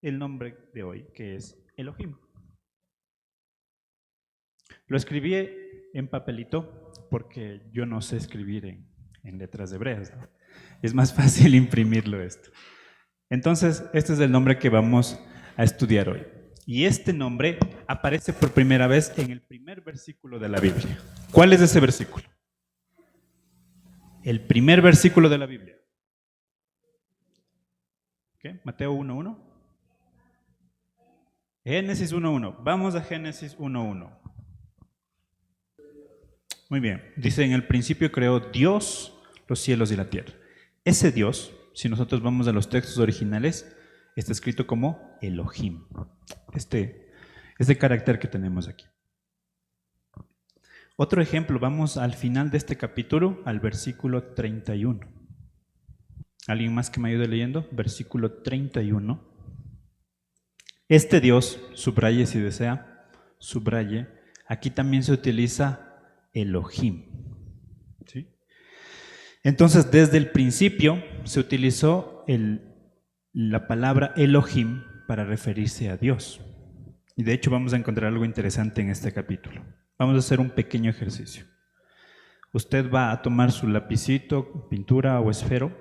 el nombre de hoy, que es Elohim. Lo escribí en papelito porque yo no sé escribir en letras hebreas, ¿no? Es más fácil imprimirlo esto. Entonces, este es el nombre que vamos a estudiar hoy. Y este nombre aparece por primera vez en el primer versículo de la Biblia. ¿Cuál es ese versículo? El primer versículo de la Biblia. ¿Qué? Mateo 1:1. Génesis 1:1. Vamos a Génesis 1:1. Muy bien. Dice, en el principio creó Dios los cielos y la tierra. Ese Dios, si nosotros vamos a los textos originales, está escrito como Elohim. Este carácter que tenemos aquí. Otro ejemplo, vamos al final de este capítulo, al versículo 31. ¿Alguien más que me ayude leyendo? Versículo 31. Este Dios, subraye si desea, subraye, aquí también se utiliza Elohim. ¿Sí? Entonces, desde el principio se utilizó la palabra Elohim para referirse a Dios. Y de hecho vamos a encontrar algo interesante en este capítulo. Vamos a hacer un pequeño ejercicio. Usted va a tomar su lapicito, pintura o esfero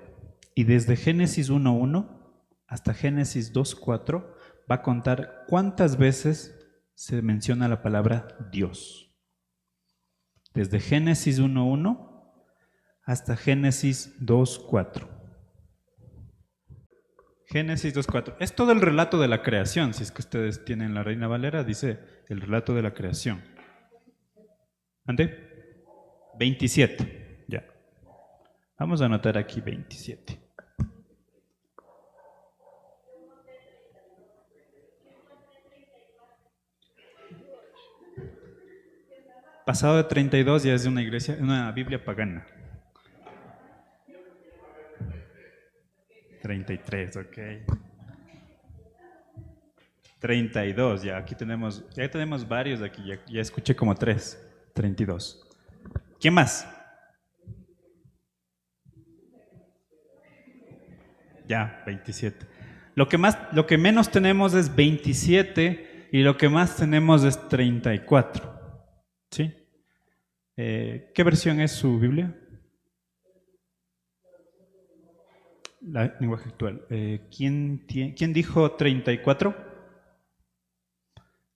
y desde Génesis 1:1 hasta Génesis 2:4 va a contar cuántas veces se menciona la palabra Dios. Desde Génesis 1:1 hasta Génesis 2:4. Génesis 2:4. Es todo el relato de la creación. Si es que ustedes tienen la Reina Valera, dice el relato de la creación. ¿Ande? 27. Ya. Vamos a anotar aquí 27. Pasado de 32 ya es de una iglesia, una Biblia pagana. 33, ok. 32, ya aquí tenemos, ya tenemos varios aquí, ya escuché como 3. 32. ¿Quién más? Ya, 27. Lo que menos tenemos es 27 y lo que más tenemos es 34. ¿Sí? ¿Qué versión es su Biblia? La lenguaje actual. ¿Quién dijo 34?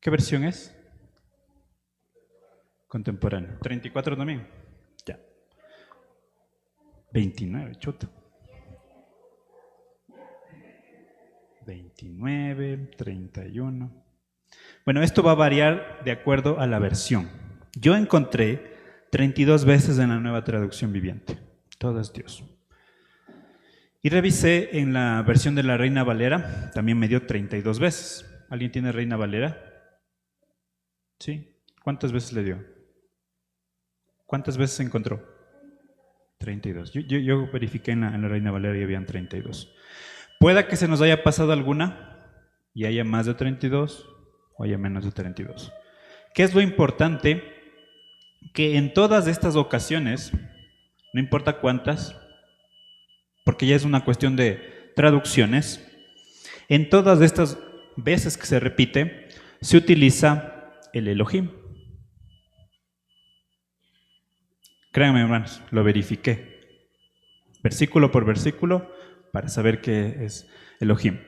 ¿Qué versión es? Contemporáneo. 34 también. Ya. 29, chuta. 29, 31. Bueno, esto va a variar de acuerdo a la versión. Yo encontré 32 veces en la Nueva Traducción Viviente. Todo es Dios. Y revisé en la versión de la Reina Valera, también me dio 32 veces. ¿Alguien tiene Reina Valera? ¿Sí? ¿Cuántas veces le dio? ¿Cuántas veces encontró? 32. Yo verifiqué en la Reina Valera y habían 32. Pueda que se nos haya pasado alguna y haya más de 32 o haya menos de 32. ¿Qué es lo importante? Que en todas estas ocasiones, no importa cuántas, porque ya es una cuestión de traducciones, en todas estas veces que se repite, se utiliza el Elohim. Créanme, hermanos, lo verifiqué, versículo por versículo, para saber qué es Elohim.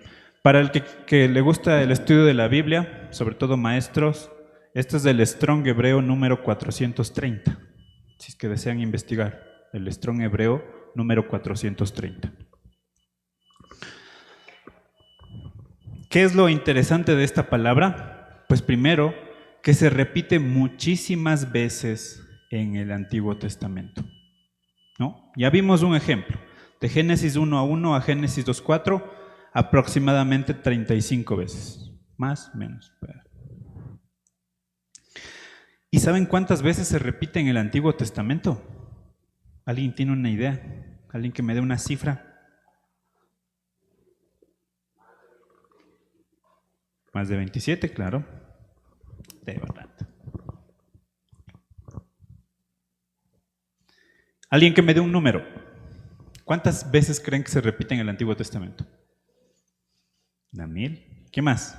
Para el que le gusta el estudio de la Biblia, sobre todo maestros, este es el Strong Hebreo número 430, si es que desean investigar, el Strong Hebreo número 430. ¿Qué es lo interesante de esta palabra? Pues primero, que se repite muchísimas veces en el Antiguo Testamento, ¿no? Ya vimos un ejemplo, de Génesis 1:1 a Génesis 2:4, aproximadamente 35 veces, más o menos. ¿Y saben cuántas veces se repite en el Antiguo Testamento? ¿Alguien tiene una idea? ¿Alguien que me dé una cifra? Más de 27, claro. De verdad. Alguien que me dé un número. ¿Cuántas veces creen que se repite en el Antiguo Testamento? ¿1000? ¿Qué más?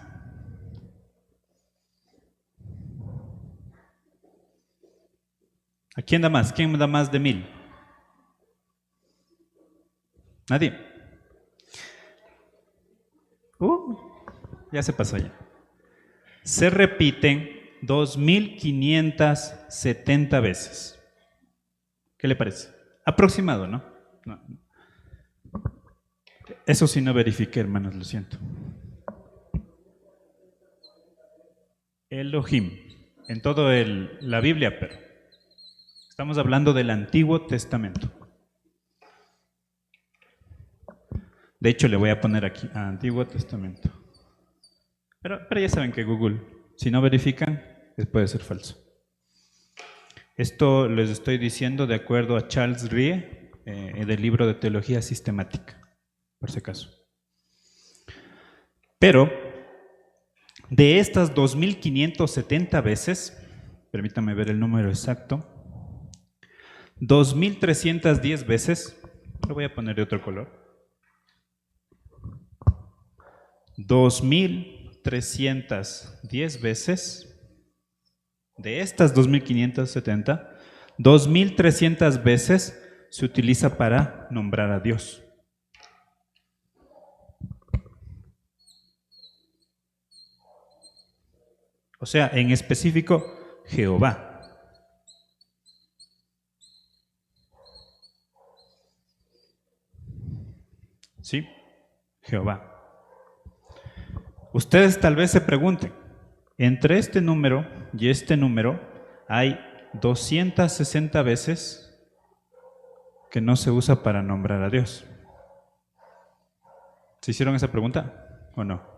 ¿A quién da más? ¿Quién da más de 1000? Nadie. Ya se pasó ya. Se repiten 2570 veces. ¿Qué le parece? Aproximado, ¿no? No. Eso sí no verifiqué, hermanos, lo siento. Elohim, en toda la Biblia, pero estamos hablando del Antiguo Testamento. De hecho, le voy a poner aquí, Antiguo Testamento. Pero ya saben que Google, si no verifican, puede ser falso. Esto les estoy diciendo de acuerdo a Charles Rie, del libro de Teología Sistemática, por si acaso. Pero, de estas 2570 veces, permítanme ver el número exacto, 2310 veces, lo voy a poner de otro color, 2310 veces, de estas 2570, 2300 veces se utiliza para nombrar a Dios. O sea, en específico, Jehová. ¿Sí? Jehová. Ustedes tal vez se pregunten, entre este número y este número hay 260 veces que no se usa para nombrar a Dios. ¿Se hicieron esa pregunta o no?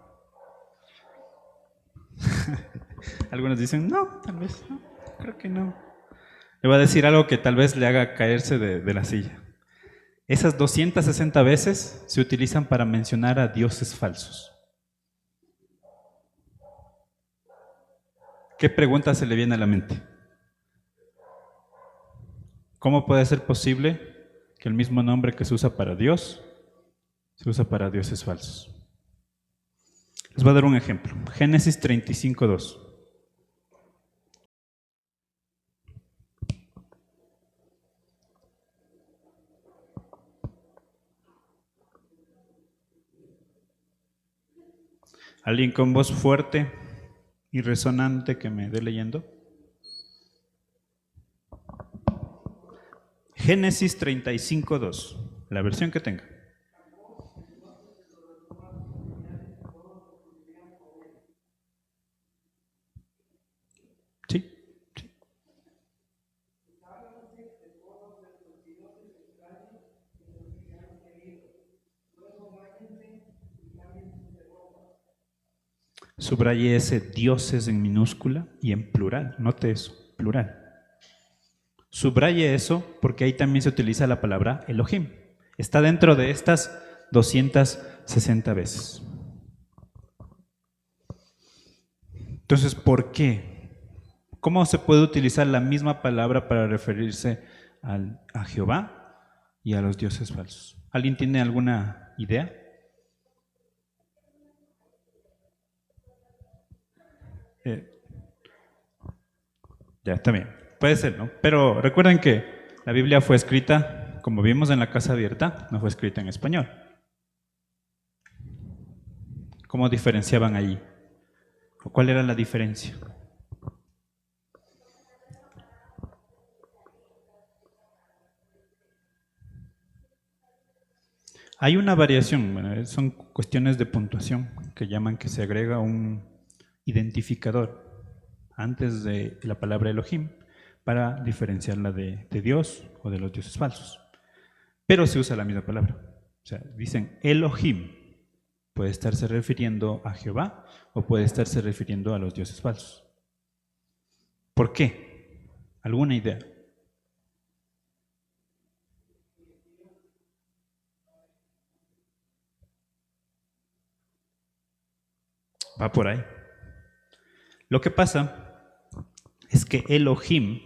Algunos dicen, no, tal vez no, creo que no. Le voy a decir algo que tal vez le haga caerse de la silla. Esas 260 veces se utilizan para mencionar a dioses falsos. ¿Qué pregunta se le viene a la mente? ¿Cómo puede ser posible que el mismo nombre que se usa para Dios se usa para dioses falsos? Les voy a dar un ejemplo. Génesis 35:2. ¿Alguien con voz fuerte y resonante que me dé leyendo? Génesis 35:2, la versión que tenga. Sí, sí. Subraye ese dioses en minúscula y en plural, note eso, plural. Subraye eso porque ahí también se utiliza la palabra Elohim. Está dentro de estas 260 veces. Entonces, ¿por qué? ¿Cómo se puede utilizar la misma palabra para referirse a Jehová y a los dioses falsos? ¿Alguien tiene alguna idea? Ya, está bien. Puede ser, ¿no? Pero recuerden que la Biblia fue escrita, como vimos en la Casa Abierta, no fue escrita en español. ¿Cómo diferenciaban allí? ¿O cuál era la diferencia? Hay una variación, bueno, son cuestiones de puntuación que llaman que se agrega un identificador antes de la palabra Elohim para diferenciarla de Dios o de los dioses falsos. Pero se usa la misma palabra. O sea, dicen Elohim. Puede estarse refiriendo a Jehová o puede estarse refiriendo a los dioses falsos. ¿Por qué? ¿Alguna idea? Va por ahí. Lo que pasa es que Elohim,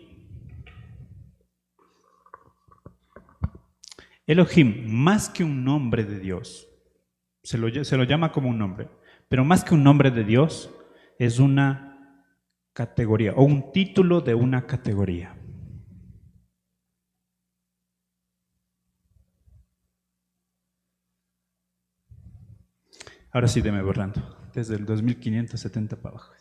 más que un nombre de Dios, se lo llama como un nombre, Pero más que un nombre de Dios, es una categoría o un título de una categoría. Ahora sí, deme borrando. Desde el 2570 para abajo.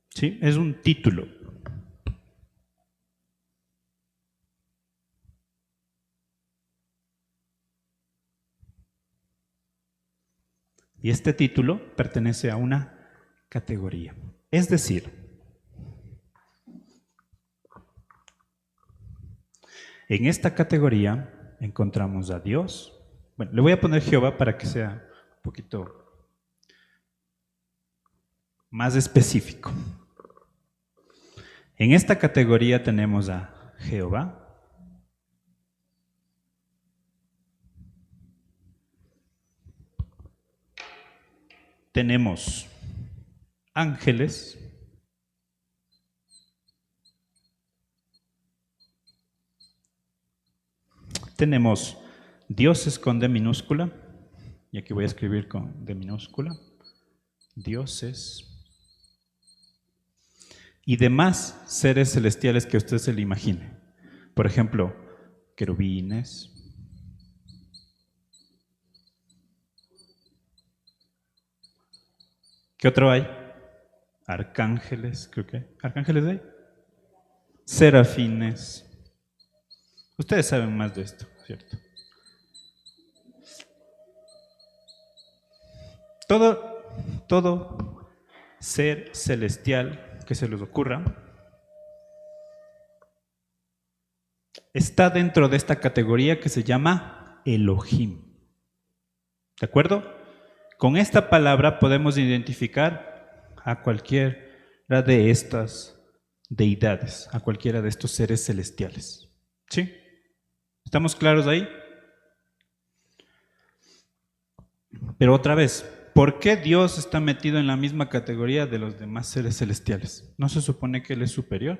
¿Sí? Es un título. Y este título pertenece a una categoría. Es decir, en esta categoría encontramos a Dios. Bueno, le voy a poner Jehová para que sea un poquito más específico. En esta categoría tenemos a Jehová, tenemos ángeles, tenemos dioses con D minúscula, y aquí voy a escribir con D minúscula, dioses, y demás seres celestiales que usted se le imagine. Por ejemplo, querubines, ¿qué otro hay? Arcángeles, creo que hay. ¿Arcángeles hay? Serafines. Ustedes saben más de esto, ¿cierto? Todo ser celestial que se les ocurra está dentro de esta categoría que se llama Elohim. ¿De acuerdo? Con esta palabra podemos identificar a cualquiera de estas deidades, a cualquiera de estos seres celestiales. ¿Sí? ¿Estamos claros ahí? Pero otra vez, ¿por qué Dios está metido en la misma categoría de los demás seres celestiales? ¿No se supone que Él es superior?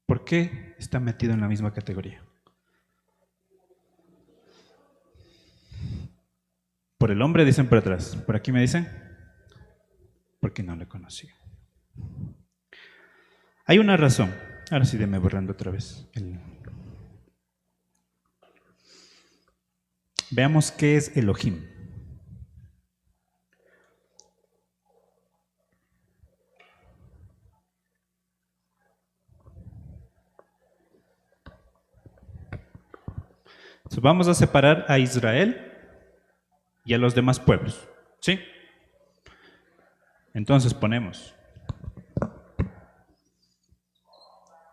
¿Por qué está metido en la misma categoría? Por el hombre dicen por atrás. Por aquí me dicen, porque no le conocía. Hay una razón. Ahora sí, déme borrando otra vez. Veamos qué es Elohim. Entonces, vamos a separar a Israel y a los demás pueblos. ¿Sí? Entonces ponemos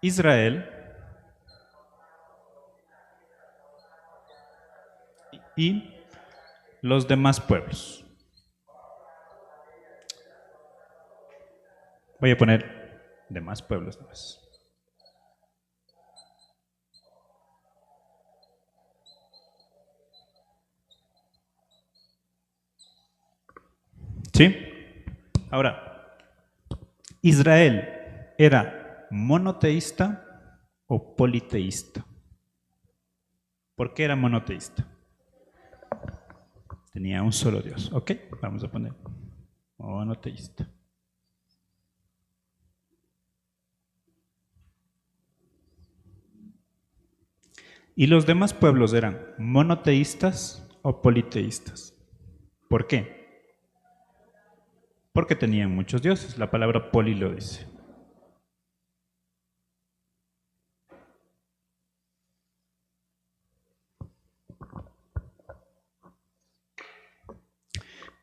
Israel y los demás pueblos. Voy a poner demás pueblos nomás. ¿Sí? Ahora, ¿Israel era monoteísta o politeísta? ¿Por qué era monoteísta? Tenía un solo Dios. Ok, vamos a poner monoteísta. ¿Y los demás pueblos eran monoteístas o politeístas? ¿Por qué? Porque tenían muchos dioses. La palabra poli lo dice.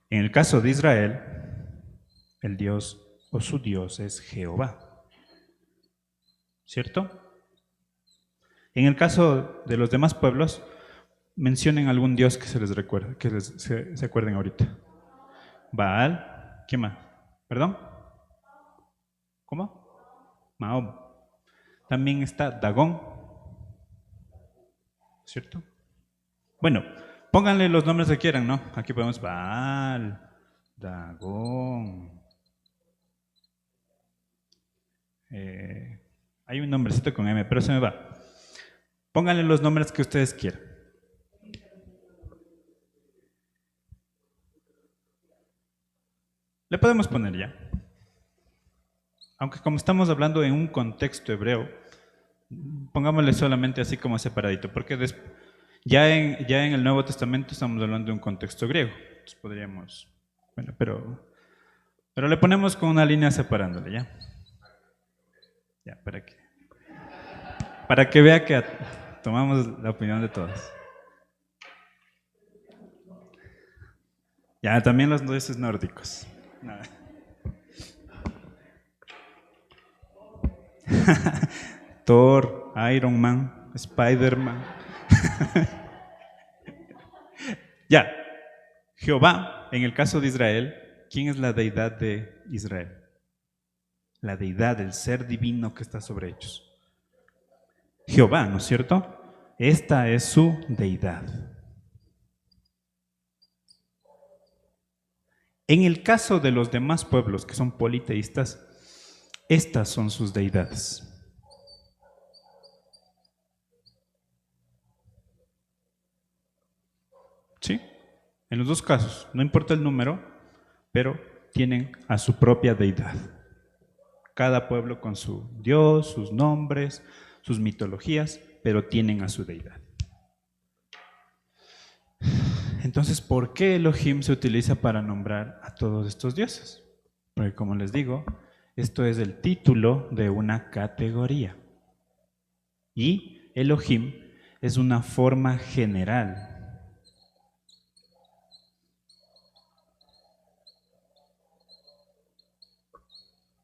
En el caso de Israel, el Dios o su Dios es Jehová. ¿Cierto? En el caso de los demás pueblos, mencionen algún Dios que se les recuerde, que se acuerden ahorita. Baal, ¿qué más? ¿Perdón? ¿Cómo? Mahom. También está Dagón, ¿cierto? Bueno, pónganle los nombres que quieran, ¿no? Aquí podemos Baal, Dagón, Hay un nombrecito con M, pero se me va. Pónganle los nombres que ustedes quieran. Le podemos poner ya. Aunque como estamos hablando en un contexto hebreo, pongámosle solamente así como separadito, porque ya en el Nuevo Testamento estamos hablando de un contexto griego. Entonces podríamos, bueno, pero le ponemos con una línea separándole, ¿ya? Ya, para que vea que tomamos la opinión de todos. Ya, también los dioses nórdicos. Nada. Thor, Iron Man, Spider-Man. Ya, Jehová, en el caso de Israel, ¿quién es la deidad de Israel? La deidad, el ser divino que está sobre ellos. Jehová, ¿no es cierto? Esta es su deidad. En el caso de los demás pueblos que son politeístas, estas son sus deidades. ¿Sí? En los dos casos, no importa el número, pero tienen a su propia deidad. Cada pueblo con su dios, sus nombres, sus mitologías, pero tienen a su deidad. Entonces, ¿por qué Elohim se utiliza para nombrar a todos estos dioses? Porque como les digo, esto es el título de una categoría. Y Elohim es una forma general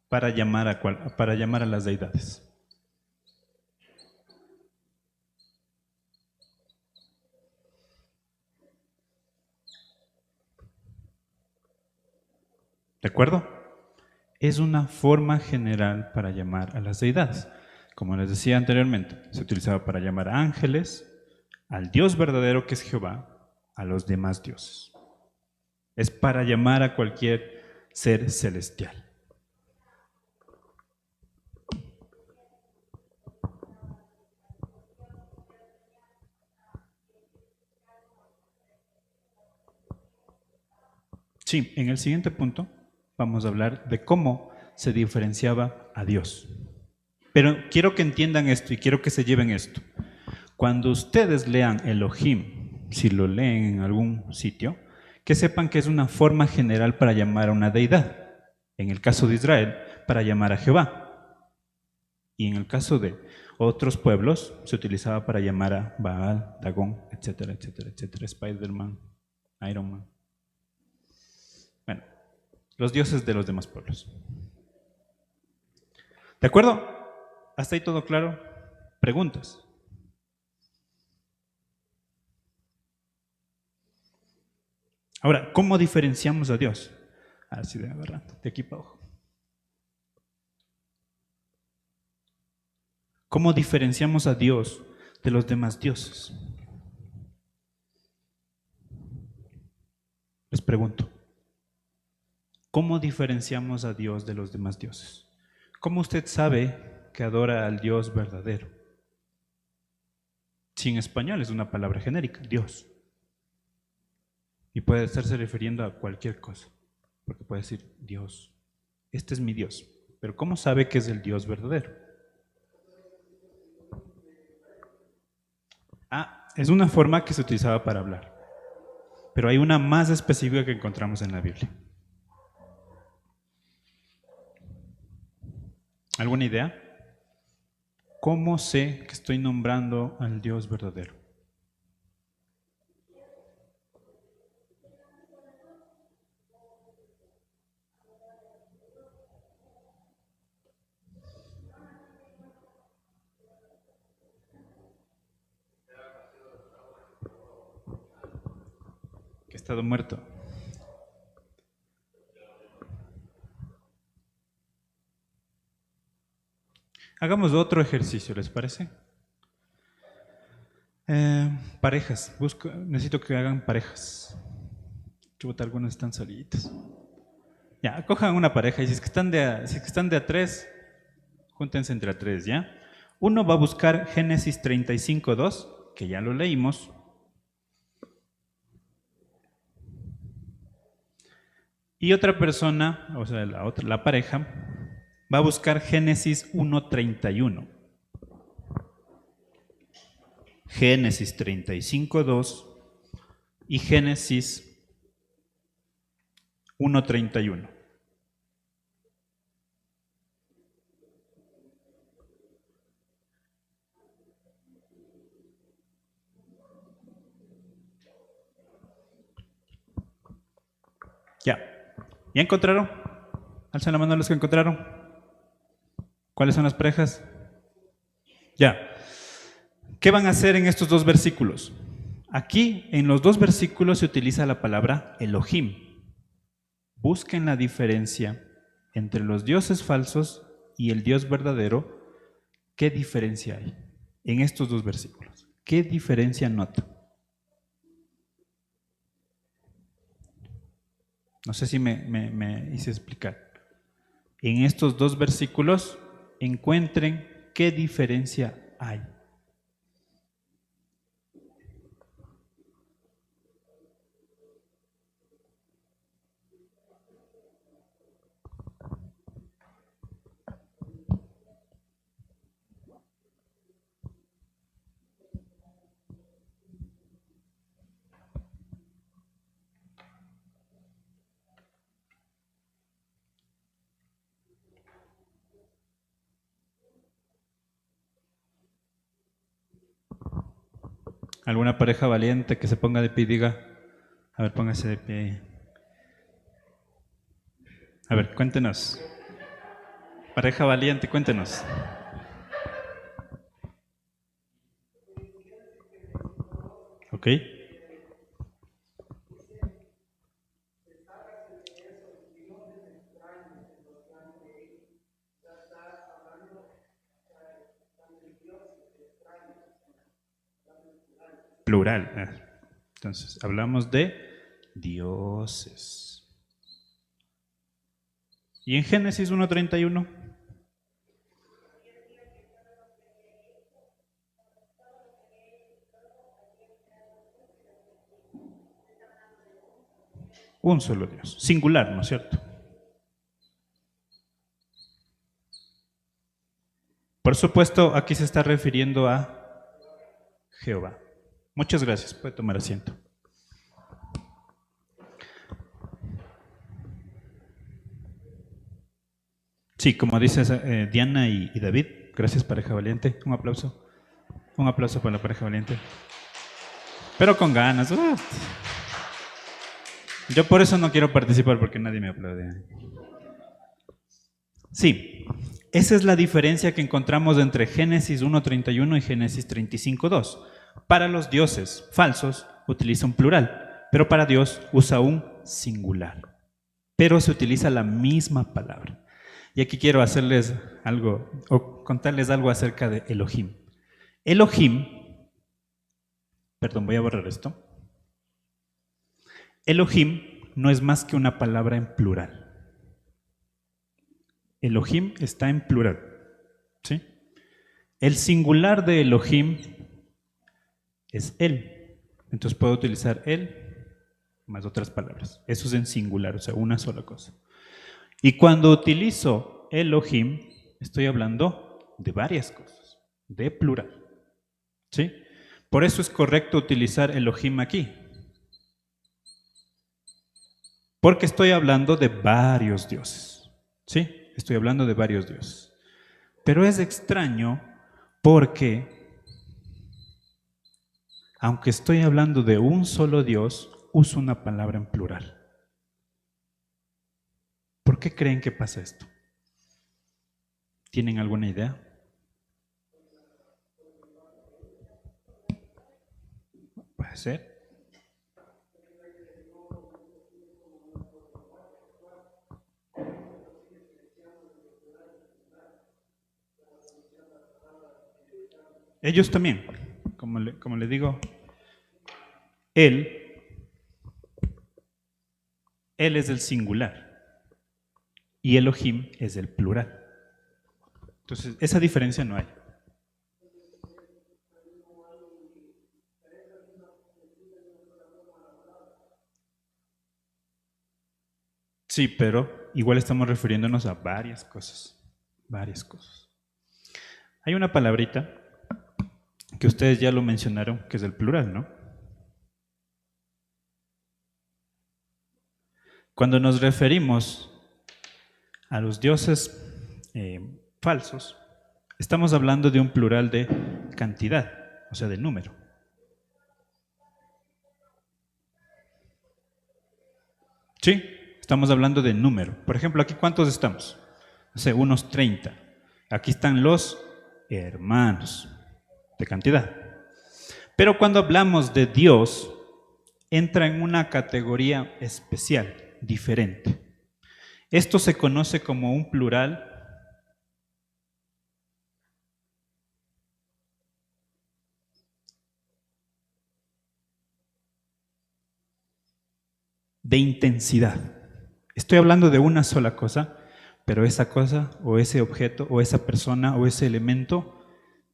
para llamar a las deidades. ¿De acuerdo? Es una forma general para llamar a las deidades. Como les decía anteriormente, se utilizaba para llamar a ángeles, al Dios verdadero que es Jehová, a los demás dioses. Es para llamar a cualquier ser celestial. Sí, en el siguiente punto vamos a hablar de cómo se diferenciaba a Dios. Pero quiero que entiendan esto y quiero que se lleven esto. Cuando ustedes lean Elohim, si lo leen en algún sitio, que sepan que es una forma general para llamar a una deidad. En el caso de Israel, para llamar a Jehová. Y en el caso de otros pueblos, se utilizaba para llamar a Baal, Dagón, etcétera, etcétera, etcétera, Spider-Man, Iron Man. Bueno, los dioses de los demás pueblos. ¿De acuerdo? ¿Hasta ahí todo claro? ¿Preguntas? Ahora, ¿cómo diferenciamos a Dios? Así de agarrando, de aquí para abajo. ¿Cómo diferenciamos a Dios de los demás dioses? Les pregunto, ¿cómo diferenciamos a Dios de los demás dioses? ¿Cómo usted sabe que adora al Dios verdadero? Si en español es una palabra genérica, Dios. Y puede estarse refiriendo a cualquier cosa, porque puede decir Dios, este es mi Dios. Pero ¿cómo sabe que es el Dios verdadero? Es una forma que se utilizaba para hablar, pero hay una más específica que encontramos en la Biblia. ¿Alguna idea? ¿Cómo sé que estoy nombrando al Dios verdadero? Que ha estado muerto. Hagamos otro ejercicio, ¿les parece? Parejas, necesito que hagan parejas. Chuta, algunos están solitos. Ya, cojan una pareja y si es que están de a tres, Júntense entre tres, ¿ya? Uno va a buscar Génesis 35:2, que ya lo leímos. Y otra persona, o sea, la pareja, va a buscar Génesis 1:31. Génesis 35:2 y Génesis 1:31. Ya. ¿Ya encontraron? Alzan la mano los que encontraron. ¿Cuáles son las parejas? Ya. ¿Qué van a hacer en estos dos versículos? Aquí, en los dos versículos, se utiliza la palabra Elohim. Busquen la diferencia entre los dioses falsos y el Dios verdadero. ¿Qué diferencia hay en estos dos versículos? ¿Qué diferencia notan? No sé si me hice explicar. En estos dos versículos encuentren qué diferencia hay. ¿Alguna pareja valiente que se ponga de pie y diga? A ver, póngase de pie. A ver, cuéntenos. Pareja valiente, cuéntenos. ¿Ok? Plural. Entonces, hablamos de dioses. ¿Y en Génesis 1:31? Un solo Dios. Singular, ¿no es cierto? Por supuesto, aquí se está refiriendo a Jehová. Muchas gracias. Puede tomar asiento. Sí, como dices Diana y David, gracias pareja valiente. Un aplauso. Un aplauso para la pareja valiente. Pero con ganas. Yo por eso no quiero participar porque nadie me aplaude. Sí, esa es la diferencia que encontramos entre Génesis 1:31 y Génesis 35:2. Para los dioses falsos utiliza un plural, pero para Dios usa un singular. Pero se utiliza la misma palabra. Y aquí quiero hacerles algo, o contarles algo acerca de Elohim. Elohim, perdón, voy a borrar esto. Elohim no es más que una palabra en plural. Elohim está en plural. ¿Sí? El singular de Elohim es él. Entonces puedo utilizar él más otras palabras. Eso es en singular, o sea, una sola cosa. Y cuando utilizo Elohim, estoy hablando de varias cosas, de plural. ¿Sí? Por eso es correcto utilizar Elohim aquí. Porque estoy hablando de varios dioses. ¿Sí? Estoy hablando de varios dioses. Pero es extraño porque, aunque estoy hablando de un solo Dios, uso una palabra en plural. ¿Por qué creen que pasa esto? ¿Tienen alguna idea? Puede ser. Ellos también, como le digo, él es el singular y Elohim es el plural. Entonces, esa diferencia no hay. Sí, pero igual estamos refiriéndonos a varias cosas. Varias cosas. Hay una palabrita que ustedes ya lo mencionaron, que es el plural, ¿no? Cuando nos referimos a los dioses falsos, estamos hablando de un plural de cantidad, o sea, de número. Sí, estamos hablando de número. Por ejemplo, aquí ¿cuántos estamos? No sé, unos 30. Aquí están los hermanos, de cantidad. Pero cuando hablamos de Dios, entra en una categoría especial, diferente. Esto se conoce como un plural de intensidad. Estoy hablando de una sola cosa, pero esa cosa o ese objeto o esa persona o ese elemento,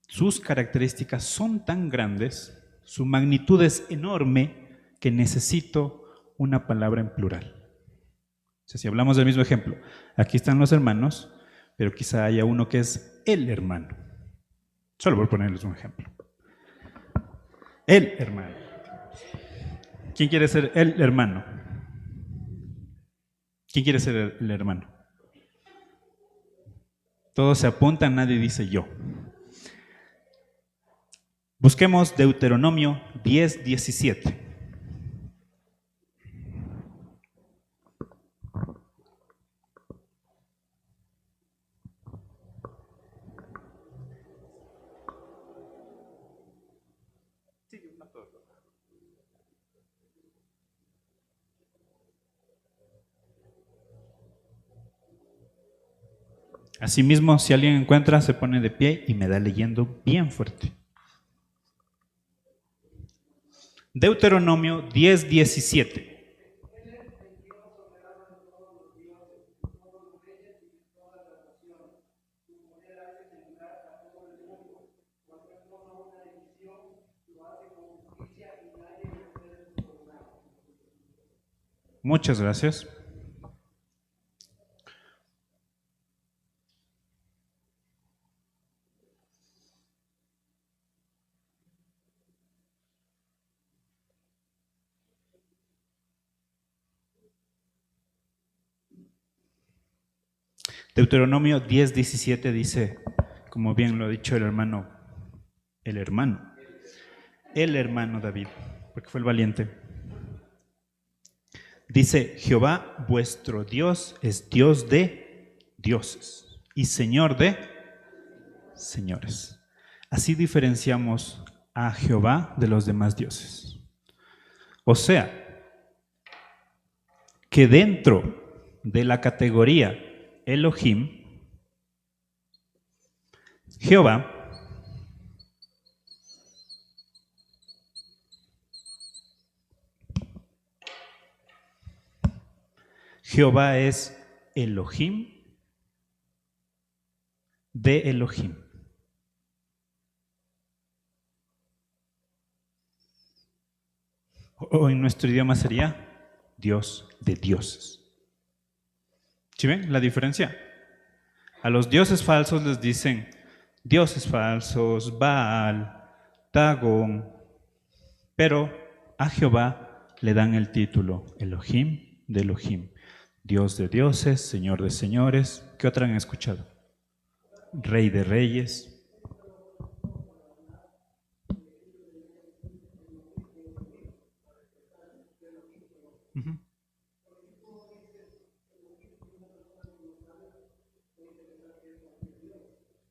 sus características son tan grandes, su magnitud es enorme que necesito una palabra en plural. O sea, si hablamos del mismo ejemplo, aquí están los hermanos, pero quizá haya uno que es el hermano. Solo por ponerles un ejemplo. El hermano. ¿Quién quiere ser el hermano? ¿Quién quiere ser el hermano? Todos se apuntan, nadie dice yo. Busquemos Deuteronomio 10:17. Asimismo, si alguien encuentra, se pone de pie y me da leyendo bien fuerte. Deuteronomio 10:17. Muchas gracias. Deuteronomio 10:17 dice, como bien lo ha dicho el hermano David, porque fue el valiente. Dice, Jehová vuestro Dios es Dios de dioses y Señor de señores. Así diferenciamos a Jehová de los demás dioses. O sea, que dentro de la categoría Elohim, Jehová es Elohim de Elohim. O en nuestro idioma sería Dios de dioses. ¿Sí ven la diferencia? A los dioses falsos les dicen dioses falsos, Baal, Dagón, pero a Jehová le dan el título Elohim de Elohim, Dios de dioses, Señor de señores. ¿Qué otra han escuchado? Rey de reyes.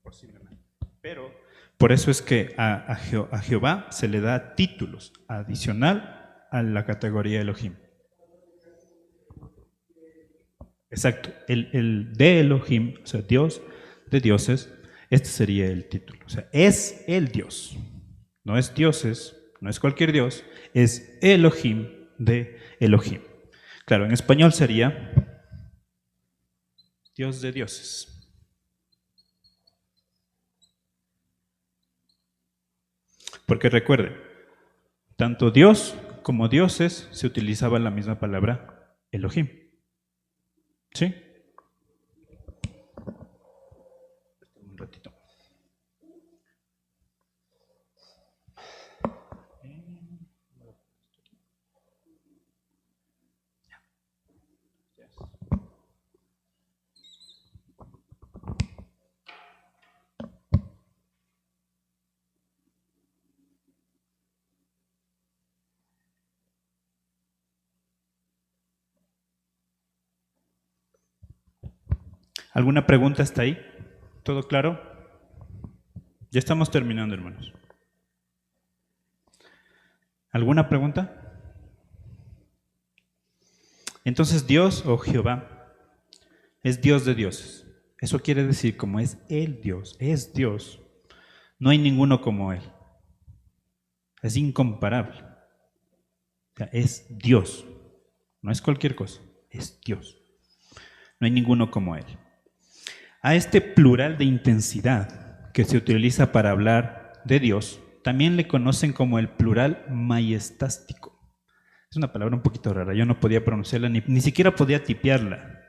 Posiblemente. Pero por eso es que a Jehová se le da títulos adicional a la categoría Elohim. Exacto. El de Elohim, o sea, Dios de dioses, este sería el título. O sea, es el Dios. No es dioses, no es cualquier Dios, es Elohim de Elohim. Claro, en español sería Dios de dioses. Porque recuerden, tanto Dios como dioses se utilizaba la misma palabra Elohim. ¿Sí? Un ratito. ¿Alguna pregunta hasta ahí? ¿Todo claro? Ya estamos terminando, hermanos. ¿Alguna pregunta? Entonces Dios o Jehová es Dios de dioses. Eso quiere decir, como es el Dios, es Dios, no hay ninguno como Él. Es incomparable. O sea, es Dios, no es cualquier cosa, es Dios. No hay ninguno como Él. A este plural de intensidad que se utiliza para hablar de Dios, también le conocen como el plural majestástico. Es una palabra un poquito rara, yo no podía pronunciarla, ni siquiera podía tipearla.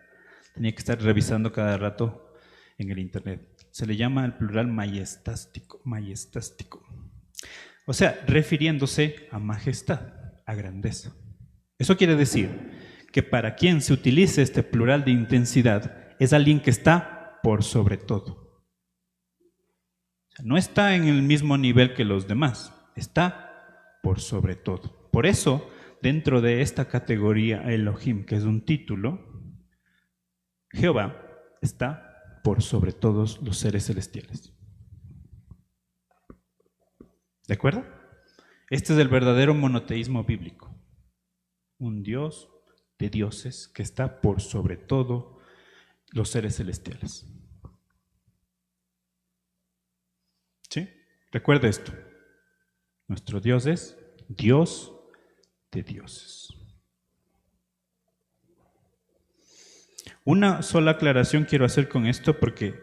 Tenía que estar revisando cada rato en el internet. Se le llama el plural majestástico, majestástico. O sea, refiriéndose a majestad, a grandeza. Eso quiere decir que para quien se utilice este plural de intensidad es alguien que está por sobre todo. O sea, no está en el mismo nivel que los demás, está por sobre todo. Por eso, dentro de esta categoría Elohim, que es un título, Jehová está por sobre todos los seres celestiales. ¿De acuerdo? Este es el verdadero monoteísmo bíblico. Un Dios de dioses que está por sobre todo los seres celestiales. ¿Sí? Recuerda esto. Nuestro Dios es Dios de dioses. Una sola aclaración quiero hacer con esto porque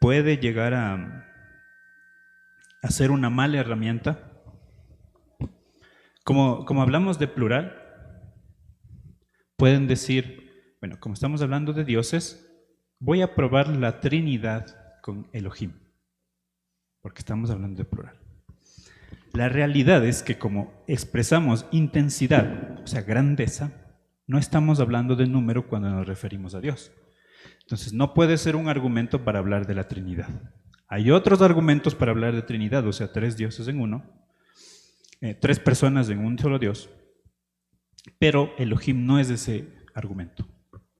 puede llegar a ser una mala herramienta. Como hablamos de plural, pueden decir, bueno, como estamos hablando de dioses, voy a probar la Trinidad con Elohim, porque estamos hablando de plural. La realidad es que como expresamos intensidad, o sea, grandeza, no estamos hablando de número cuando nos referimos a Dios. Entonces, no puede ser un argumento para hablar de la Trinidad. Hay otros argumentos para hablar de Trinidad, o sea, 3 dioses en uno, 3 personas en un solo Dios, pero Elohim no es ese argumento.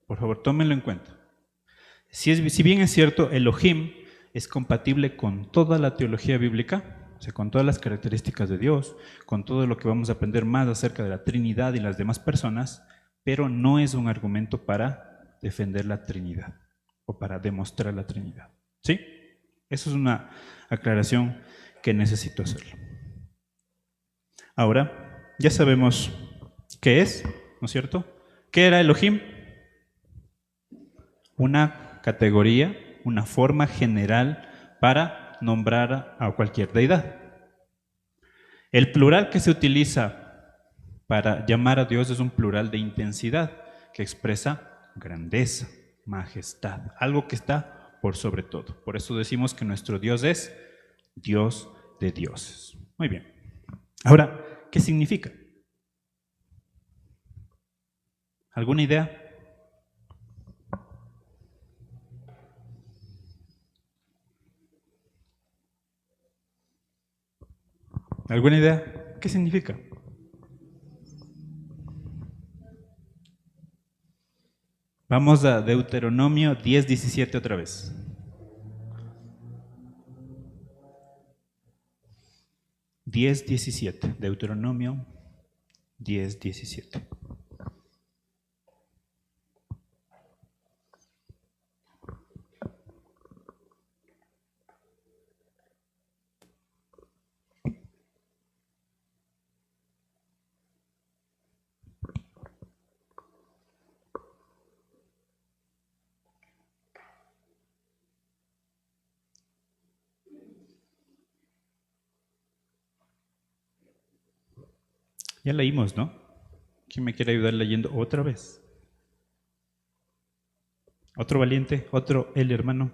Por favor, tómenlo en cuenta. Si bien es cierto, Elohim es compatible con toda la teología bíblica, o sea, con todas las características de Dios, con todo lo que vamos a aprender más acerca de la Trinidad y las demás personas, pero no es un argumento para defender la Trinidad o para demostrar la Trinidad. ¿Sí? Eso es una aclaración que necesito hacerlo. Ahora, ya sabemos qué es, ¿no es cierto? ¿Qué era Elohim? Una categoría, una forma general para nombrar a cualquier deidad. El plural que se utiliza para llamar a Dios es un plural de intensidad que expresa grandeza, majestad, algo que está por sobre todo. Por eso decimos que nuestro Dios es Dios de dioses. Muy bien. Ahora, ¿qué significa? ¿Alguna idea? ¿Alguna idea? ¿Qué significa? Vamos a Deuteronomio 10:17 otra vez. 10:17, Deuteronomio 10:17. Ya leímos, ¿no? ¿Quién me quiere ayudar leyendo otra vez? ¿Otro valiente? ¿Otro el hermano?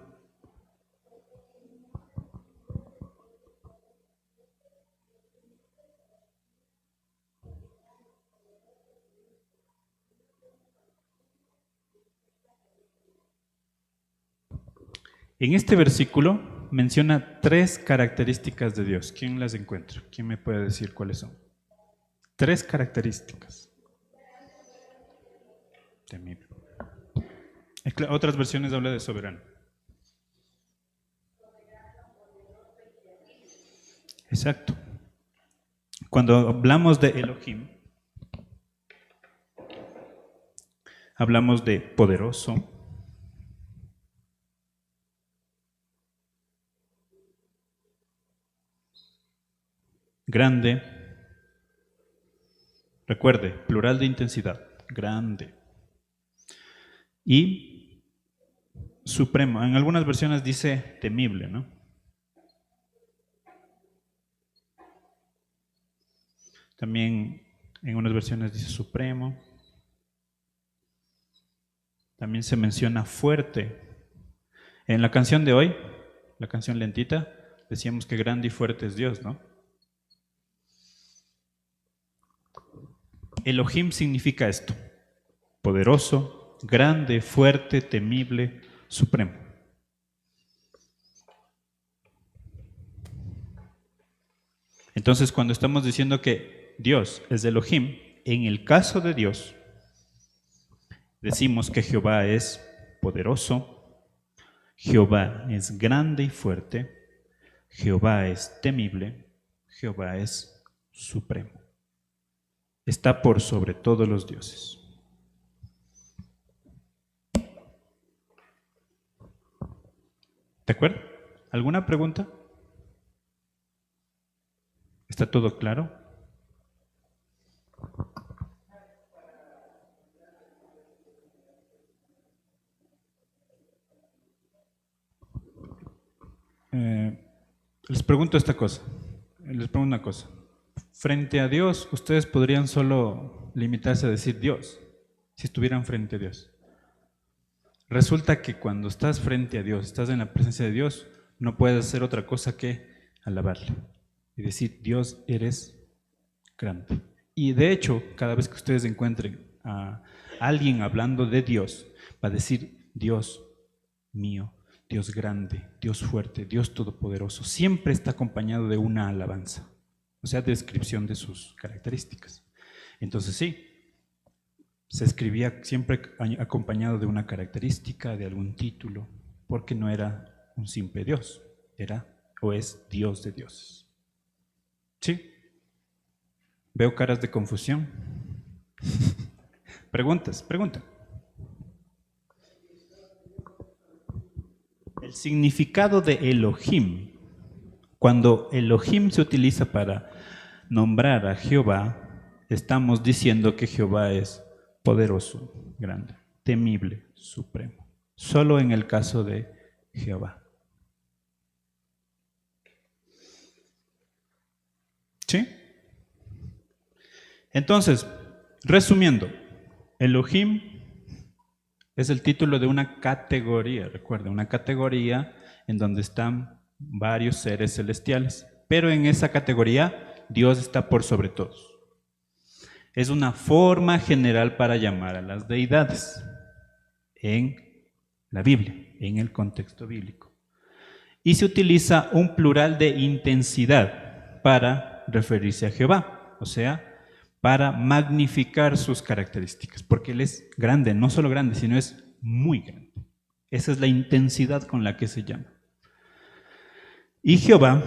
En este versículo menciona 3 características de Dios. ¿Quién las encuentra? ¿Quién me puede decir cuáles son? 3 características. Temible. Otras versiones habla de soberano. Exacto. Cuando hablamos de Elohim, hablamos de poderoso, grande, recuerde, plural de intensidad, grande, y supremo. En algunas versiones dice temible, ¿no? También en unas versiones dice supremo. También se menciona fuerte. En la canción de hoy, la canción lentita, decíamos que grande y fuerte es Dios, ¿no? Elohim significa esto: poderoso, grande, fuerte, temible, supremo. Entonces, cuando estamos diciendo que Dios es Elohim, en el caso de Dios, decimos que Jehová es poderoso, Jehová es grande y fuerte, Jehová es temible, Jehová es supremo. Está por sobre todos los dioses. ¿De acuerdo? ¿Alguna pregunta? ¿Está todo claro? Les pregunto esta cosa. Les pregunto una cosa. Frente a Dios, ustedes podrían solo limitarse a decir Dios, si estuvieran frente a Dios. Resulta que cuando estás frente a Dios, estás en la presencia de Dios, no puedes hacer otra cosa que alabarle y decir, Dios, eres grande. Y de hecho, cada vez que ustedes encuentren a alguien hablando de Dios, va a decir, Dios mío, Dios grande, Dios fuerte, Dios todopoderoso. Siempre está acompañado de una alabanza, o sea, descripción de sus características. Entonces sí, se escribía siempre acompañado de una característica, de algún título, porque no era un simple Dios, era o es Dios de dioses. ¿Sí? Veo caras de confusión. Preguntas. El significado de Elohim, cuando Elohim se utiliza para nombrar a Jehová, estamos diciendo que Jehová es poderoso, grande, temible, supremo. Solo en el caso de Jehová. ¿Sí? Entonces, resumiendo, Elohim es el título de una categoría, recuerda, una categoría en donde están varios seres celestiales, pero en esa categoría Dios está por sobre todos. Es una forma general para llamar a las deidades en la Biblia, en el contexto bíblico. Y se utiliza un plural de intensidad para referirse a Jehová, o sea, para magnificar sus características, porque Él es grande, no solo grande, sino es muy grande. Esa es la intensidad con la que se llama. Y Jehová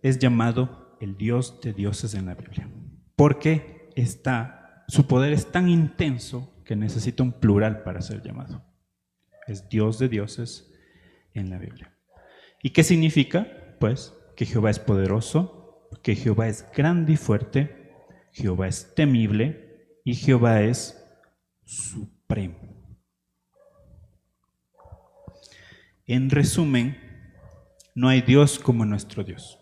es llamado el Dios de dioses en la Biblia, porque su poder es tan intenso que necesita un plural para ser llamado. Es Dios de dioses en la Biblia. ¿Y qué significa? Pues que Jehová es poderoso, que Jehová es grande y fuerte, Jehová es temible y Jehová es supremo. En resumen, no hay Dios como nuestro Dios.